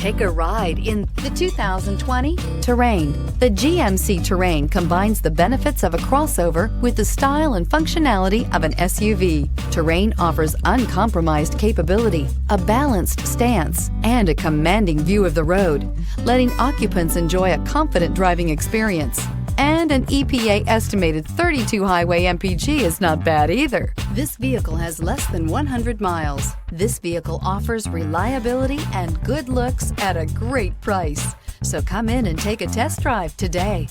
Take a ride in the 2020 Terrain. The GMC Terrain combines the benefits of a crossover with the style and functionality of an SUV. Terrain offers uncompromised capability, a balanced stance, and a commanding view of the road, letting occupants enjoy a confident driving experience. And an EPA estimated 32 highway MPG is not bad either. This vehicle has less than 100 miles. This vehicle offers reliability and good looks at a great price. So come in and take a test drive today.